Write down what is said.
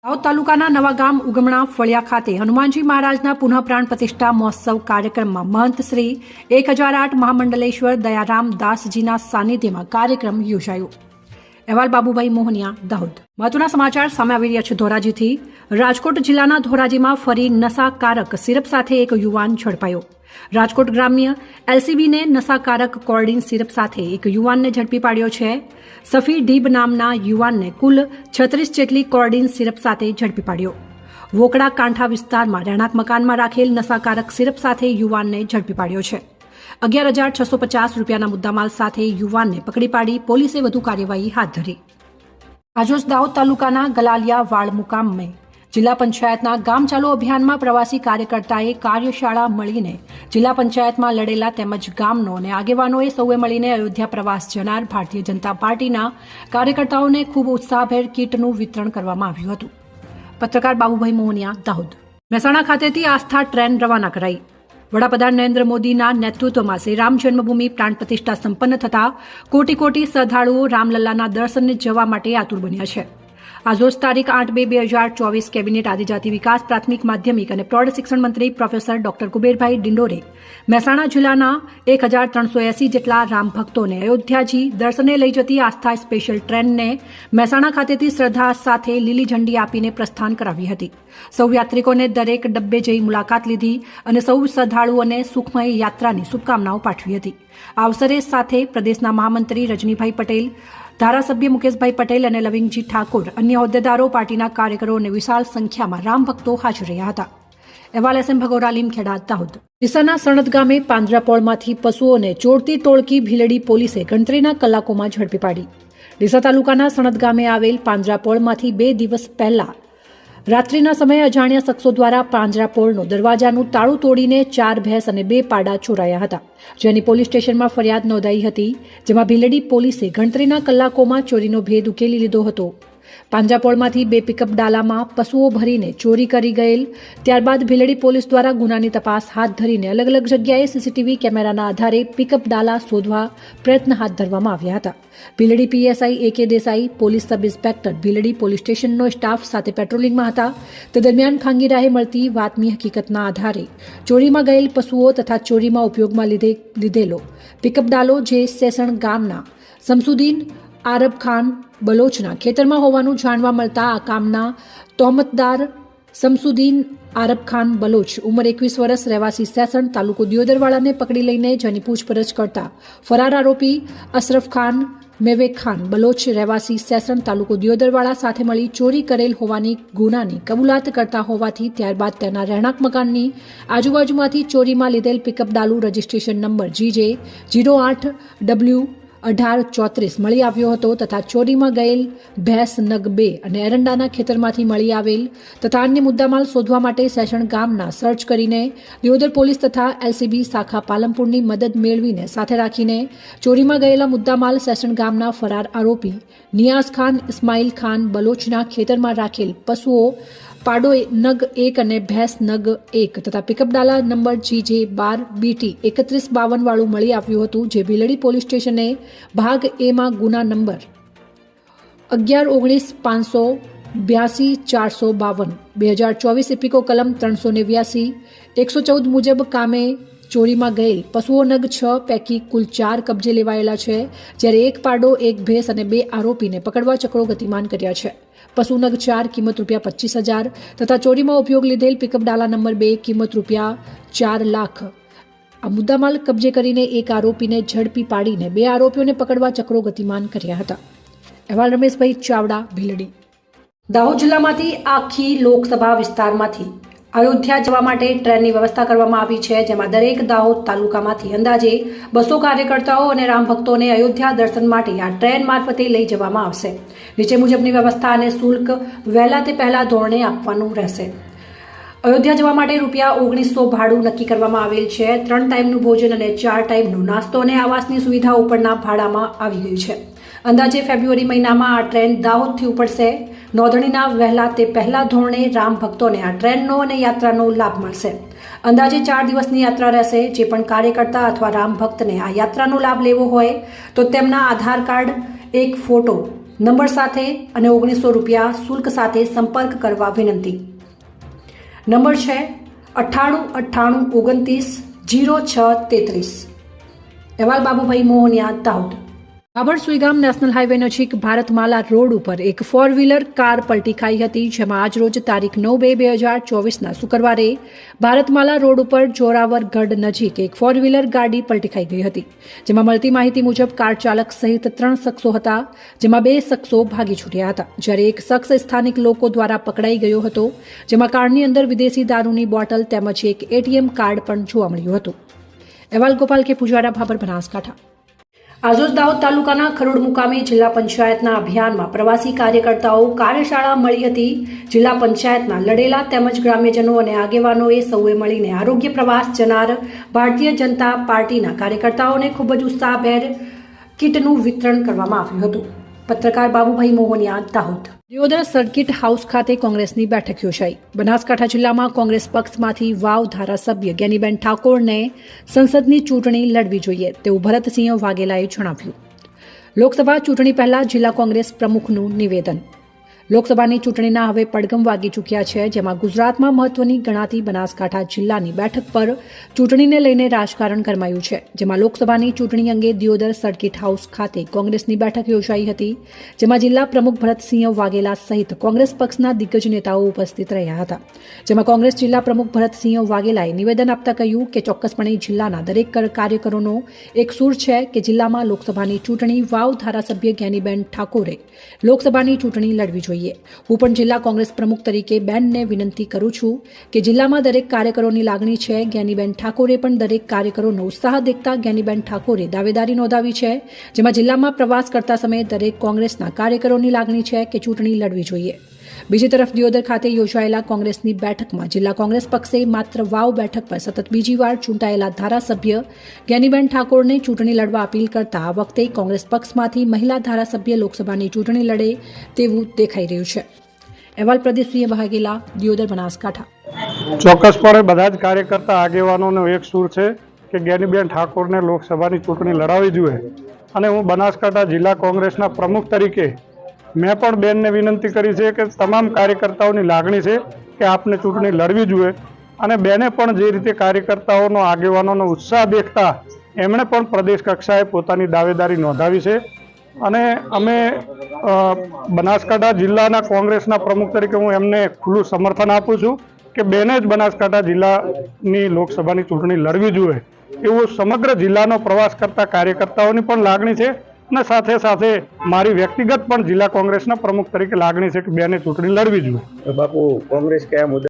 દાહોદ તાલુકાના નવાગામ ઉગમણા ફળિયા ખાતે હનુમાનજી મહારાજના પુનઃ પ્રાણ પ્રતિષ્ઠા મહોત્સવ કાર્યક્રમમાં મહંત શ્રી 1008 મહામંડલેશ્વર દયારામ દાસજીના સાનિધ્યમાં કાર્યક્રમ યોજાયો। અહેવાલ બાબુભાઈ મોહનિયા, દાહોદ। મહત્વના સમાચાર સામે આવી રહ્યા છે ધોરાજીથી। રાજકોટ જિલ્લાના ધોરાજીમાં ફરી નશાકારક સિરપ સાથે એક યુવાન ઝડપાયો। રાજકોટ ગ્રામ્ય એલસીબીને નશાકારક કોર્ડિન સિરપ સાથે એક યુવાનને ઝડપી પાડ્યો છે। સફી ઢીબ નામના યુવાનને કુલ 36 જેટલી કોર્ડિન સિરપ સાથે ઝડપી પાડ્યો। વોકડા કાંઠા વિસ્તારમાં રહેણાંક મકાનમાં રાખેલ નશાકારક સિરપ સાથે યુવાનને ઝડપી પાડ્યો છે। 11,650 રૂપિયાના મુદ્દામાલ સાથે યુવાનને પકડી પાડી પોલીસે વધુ કાર્યવાહી હાથ ધરી। આજરોજ દાહોદ તાલુકાના ગલાલિયા વાડ મુકામે જિલ્લા પંચાયતના ગામ ચાલો અભિયાનમાં પ્રવાસી કાર્યકર્તાએ કાર્યશાળા મળીને જિલ્લા પંચાયતમાં લડેલા તેમજ ગામનો અને આગેવાનોએ સૌએ મળીને અયોધ્યા પ્રવાસ જનાર ભારતીય જનતા પાર્ટીના કાર્યકર્તાઓને ખૂબ ઉત્સાહભેર કીટનું વિતરણ કરવામાં આવ્યું હતું। પત્રકાર બાબુભાઈ મોહનિયા, દાહોદ। મહેસાણા ખાતેથી આસ્થા ટ્રેન રવાના કરાઈ। વડાપ્રધાન નરેન્દ્ર મોદીના નેતૃત્વમાં શ્રી રામ જન્મભૂમિ પ્રાણ પ્રતિષ્ઠા સંપન્ન થતા કોટી કોટી શ્રદ્ધાળુઓ રામલલ્લાના દર્શને જવા માટે આતુર બન્યા છે। આજરોજ તારીખ 8/2/2024 કેબિનેટ આદિજાતિ વિકાસ પ્રાથમિક માધ્યમિક અને પ્રૌઢ શિક્ષણ મંત્રી પ્રોફેસર ડોક્ટર કુબેરભાઈ ડિંડોરે મહેસાણા જિલ્લાના 1380 જેટલા રામ ભક્તોને અયોધ્યાજી દર્શને લઈ જતી આસ્થા સ્પેશિયલ ટ્રેનને મહેસાણા ખાતેથી શ્રદ્ધા સાથે લીલી ઝંડી આપીને પ્રસ્થાન કરાવી હતી। સૌ યાત્રિકોને દરેક ડબ્બે જઈ મુલાકાત લીધી અને સૌ શ્રદ્ધાળુઓને સુખમય યાત્રાની શુભકામનાઓ પાઠવી હતી। આ અવસરે સાથે પ્રદેશના મહામંત્રી રજનીભાઈ પટેલ, ધારાસભ્ય મુકેશભાઈ પટેલ અને લવિંગજી ઠાકોર, અન્ય હોદ્દેદારો, પાર્ટીના કાર્યકરો અને વિશાળ સંખ્યામાં રામ ભક્તો હાજર રહ્યા હતા। અહેવાલ એસએમ ભગોરા, લીમખેડા, દાહોદ। ડીસાના સણદ ગામે પાંજરાપોળમાંથી પશુઓને ચોરતી ટોળકી ભીલડી પોલીસે ગણતરીના કલાકોમાં ઝડપી પાડી। ડીસા તાલુકાના સણદ ગામે આવેલ પાંજરાપોળમાંથી 2 દિવસ પહેલા રાત્રિના સમયે અજાણ્યા શખ્સો દ્વારા પાંજરાપોળનો દરવાજાનું તાળું તોડીને 4 ભેંસ અને 2 પાડા ચોરાયા હતા, જેની પોલીસ સ્ટેશનમાં ફરિયાદ નોંધાઈ હતી, જેમાં ભીલડી પોલીસે ગણતરીના કલાકોમાં ચોરીનો ભેદ ઉકેલી લીધો હતો। પાંજરાપોળમાંથી 2 પિકઅપ ડાલામાં પશુઓ ભરીને ચોરી કરી ગયેલ ત્યારબાદ ભીલડી પોલીસ દ્વારા ગુનાની તપાસ હાથ ધરીને અલગ અલગ જગ્યાએ સીસીટીવી કેમેરાના આધારે પિકઅપ ડાલા શોધવા પ્રયત્ન હાથ ધરવામાં આવ્યા હતા। Bhildi PSI AK Desai, police sub inspector Bhildi police સ્ટેશનનો સ્ટાફ સાથે પેટ્રોલિંગમાં હતા। તે દરમિયાન ખાનગી રાહે મળતી વાતમી હકીકતના આધારે ચોરીમાં ગયેલ પશુઓ તથા ચોરીમાં ઉપયોગમાં લીધેલો પિકઅપ ડાલો જે સેસણ ગામના સમસુદ્દીન આરબ ખાન બલોચના ખેતરમાં હોવાનું જાણવા મળતા આ કામના તહોમતદાર સમસુદ્દીન આરબ ખાન બલોચ, ઉંમર 21 વર્ષ, રહેવાસી સેસણ, તાલુકો દિયોદરવાડાને પકડી લઈને જેની પૂછપરછ કરતા ફરાર આરોપી અશરફ ખાન મેવેક ખાન બલોચ, રહેવાસી સેસણ, તાલુકો દિયોદરવાડા સાથે મળી ચોરી કરેલ હોવાની ગુનાની કબૂલાત કરતા હોવાથી ત્યારબાદ તેના રહેણાંક મકાનની આજુબાજુમાંથી ચોરીમાં લીધેલ pickup Dalu registration number GJ08W1834 મળી આવ્યો હતો તથા ચોરીમાં ગયેલ ભેંસ નગ 2 અને એરંડાના ખેતરમાંથી મળી આવેલ તથા અન્ય મુદ્દામાલ શોધવા માટે સેસણ ગામના સર્ચ કરીને દિયોદર પોલીસ તથા LCB શાખા પાલનપુરની મદદ મેળવીને સાથે રાખીને ચોરીમાં ગયેલા મુદ્દામાલ સેસણ ગામના ફરાર આરોપી નિયાઝ ખાન ઇસ્માઇલ ખાન બલોચના ખેતરમાં રાખેલ પશુઓ પાડો નગ 1 અને ભેંસ નગ 1 તથા પિકઅપ ડાલા નંબર GJ12BT 3152 વાળું મળી આવ્યું હતું, જે ભીલડી પોલીસ સ્ટેશને ભાગ A માં ગુના નંબર 11-19-582-452 2024 ઇપિકો કલમ 389 114 મુજબ કામે ચોરીમાં ગયેલ પશુઓ નગ 6 પૈકી કુલ 4 કબજે લેવાયેલા છે, જ્યારે 1 પાડો 1 ભેંસ અને 2 આરોપીને પકડવા ચક્રો ગતિમાન કર્યા છે। પશુ નગ 4 કિંમત ₹25,000 તથા ચોરીમાં ઉપયોગ લીધેલ પિકઅપ ડાલા નંબર 2 કિંમત ₹4 લાખ આ મુદ્દામાલ કબજે કરીને 1 આરોપીને ઝડપી પાડીને 2 આરોપીઓને પકડવા ચક્રો ગતિમાન કર્યા હતા। અહેવાલ રમેશભાઈ ચાવડા, ભીલડી। દાહોદ જિલ્લામાંથી આખી લોકસભા વિસ્તારમાંથી અયોધ્યા જવા માટે ટ્રેનની વ્યવસ્થા કરવામાં આવી છે, જેમાં દરેક દાહોદ તાલુકામાંથી અંદાજે 200 કાર્યકર્તાઓ અને રામ ભક્તોને અયોધ્યા દર્શન માટે આ ટ્રેન મારફતે લઈ જવામાં આવશે। નીચે મુજબની વ્યવસ્થા અને શુલ્ક વહેલા તે પહેલા ધોરણે આપવાનું રહેશે। અયોધ્યા જવા માટે ₹1900 ભાડું નક્કી કરવામાં આવેલ છે। 3 ટાઈમનું ભોજન અને 4 ટાઈમનો નાસ્તો અને આવાસની સુવિધા ઉપરના ભાડામાં આવી ગઈ છે। અંદાજે ફેબ્રુઆરી મહિનામાં આ ટ્રેન દાહોદથી ઉપડશે। નોંધણીના વહેલા તે પહેલા ધોરણે રામ ભક્તોને આ ટ્રેનનો અને યાત્રાનો લાભ મળશે। અંદાજે 4 દિવસની યાત્રા રહેશે। જે પણ કાર્યકર્તા અથવા રામ ભક્તને આ યાત્રાનો લાભ લેવો હોય તો તેમના આધાર કાર્ડ, એક ફોટો નંબર સાથે અને 1900 રૂપિયા શુલ્ક સાથે સંપર્ક કરવા વિનંતી. નંબર છે 9898290633. અહેવાલ બાબુભાઈ મોહનિયા, દાહોદ. બાબર સુઈગામ નેશનલ હાઈવે નજીક ભારતમાલા રોડ ઉપર એક 4-વ્હીલર કાર પલટી ખાઈ હતી, જેમાં આજરોજ તારીખ 9/2/2024ના શુક્રવારે ભારતમાલા રોડ ઉપર જોરાવર ગઢ નજીક એક 4-વ્હીલર ગાડી પલટી ખાઈ ગઈ હતી, જેમાં મળતી માહિતી મુજબ કાર ચાલક સહિત 3 શખ્સો હતા, જેમાં 2 શખ્સો ભાગી છૂટ્યા હતા, જ્યારે એક શખ્સ સ્થાનિક લોકો દ્વારા પકડાઈ ગયો હતો, જેમાં કારની અંદર વિદેશી દારૂની બોટલ તેમજ એક ATM કાર્ડ પણ જોવા મળ્યું હતું. અહેવાલ ગોપાલ કે પુજારા, ભાભર, બનાસકાંઠા. આજરોજ દાહોદ તાલુકાના ખરોડ મુકામે જિલ્લા પંચાયતના અભિયાનમાં પ્રવાસી કાર્યકર્તાઓ કાર્યશાળા મળી હતી. જિલ્લા પંચાયતના લડેલા તેમજ ગ્રામ્યજનો અને આગેવાનોએ સૌએ મળીને આરોગ્ય પ્રવાસ જનાર ભારતીય જનતા પાર્ટીના કાર્યકર્તાઓને ખૂબ જ ઉત્સાહભેર કીટનું વિતરણ કરવામાં આવ્યું હતું. પત્રકાર બાબુભાઈ મોહનિયા, દાહોદ. દિયોદર સર્કિટ હાઉસ ખાતે કોંગ્રેસની બેઠક યોજાઈ. બનાસકાંઠા જિલ્લામાં કોંગ્રેસ પક્ષમાંથી વાવ ધારાસભ્ય જ્ઞાનીબેન ઠાકોરને સંસદની ચૂંટણી લડવી જોઈએ તેવું ભરતસિંહ વાઘેલાએ જણાવ્યું. લોકસભા ચૂંટણી પહેલા જિલ્લા કોંગ્રેસ પ્રમુખનું નિવેદન. લોકસભાની ચૂંટણીના હવે પડઘમ વાગી ચૂક્યા છે, જેમાં ગુજરાતમાં મહત્વની ગણાતી બનાસકાંઠા જિલ્લાની બેઠક પર ચૂંટણીને લઈને રાજકારણ ગરમાયું છે, જેમાં લોકસભાની ચૂંટણી અંગે દિયોદર સર્કિટ હાઉસ ખાતે કોંગ્રેસની બેઠક યોજાઈ હતી, જેમાં જિલ્લા પ્રમુખ ભરતસિંહ વાઘેલા સહિત કોંગ્રેસ પક્ષના દિગ્ગજ નેતાઓ ઉપસ્થિત રહ્યા હતા. જેમાં કોંગ્રેસ જિલ્લા પ્રમુખ ભરતસિંહ વાઘેલાએ નિવેદન આપતા કહ્યું કે ચોક્કસપણે જિલ્લાના દરેક કાર્યકરોનો એક સૂર છે કે જિલ્લામાં લોકસભાની ચૂંટણી વાવ ધારાસભ્ય જ્ઞાનીબેન ઠાકોરે લોકસભાની ચૂંટણી લડવી જોઈએ. હું પણ જિલ્લા કોંગ્રેસ પ્રમુખ તરીકે બેનને વિનંતી કરું છું કે જિલ્લામાં દરેક કાર્યકરોની લાગણી છે. જ્ઞાનીબેન ઠાકોરે પણ દરેક કાર્યકરોનો ઉત્સાહ દેખતા જ્ઞાનીબેન ઠાકોરે દાવેદારી નોંધાવી છે, જેમાં જિલ્લામાં પ્રવાસ કરતા સમયે દરેક કોંગ્રેસના કાર્યકરોની લાગણી છે કે ચૂંટણી લડવી જોઈએ. બીજી તરફ દિયોદર ખાતે યોજાયેલા કોંગ્રેસની બેઠકમાં જિલ્લા કોંગ્રેસ પક્ષે માત્ર વાવ બેઠક પર સતત બીજી વાર ચૂંટાયેલા ધારાસભ્ય જ્ઞાનીબેન ઠાકોરને ચૂંટણી લડવા અપીલ કરતા આ વખતે કોંગ્રેસ પક્ષમાંથી મહિલા ધારાસભ્ય લોકસભાની ચૂંટણી લડે તેવું દેખાઈ રહ્યું છે. અહેવાલ પ્રદીપસિંહ વાઘેલા, દિયોદર, બનાસકાંઠા. ચોક્કસપણે બધા જ કાર્યકર્તા આગેવાનોનો એક સૂર છે કે જ્ઞાનીબેન ઠાકોરને લોકસભાની ચૂંટણી લડાવવી જોઈએ, અને હું બનાસકાંઠા જિલ્લા કોંગ્રેસના પ્રમુખ તરીકે મેં પણ બેનને વિનંતી કરી છે કે તમામ કાર્યકર્તાઓની લાગણી છે કે આપને ચૂંટણી લડવી જોઈએ, અને બેને પણ જે રીતે કાર્યકર્તાઓનો આગેવાનોનો ઉત્સાહ દેખતા એમણે પણ પ્રદેશ કક્ષાએ પોતાની દાવેદારી નોંધાવી છે, અને અમે બનાસકાંઠા જિલ્લાના કોંગ્રેસના પ્રમુખ તરીકે હું એમને ખુલ્લું સમર્થન આપું છું કે બેને જ બનાસકાંઠા જિલ્લાની લોકસભાની ચૂંટણી લડવી જોઈએ એવું સમગ્ર જિલ્લાનો પ્રવાસ કરતા કાર્યકર્તાઓની પણ લાગણી છે, અને સાથે સાથે મારી વ્યક્તિગત પણ જિલ્લા કોંગ્રેસના પ્રમુખ તરીકે લાગણી છે કે બેને ચૂંટણી લડવી જોઈએ. બાપુ, કોંગ્રેસ કયા મુદ્દા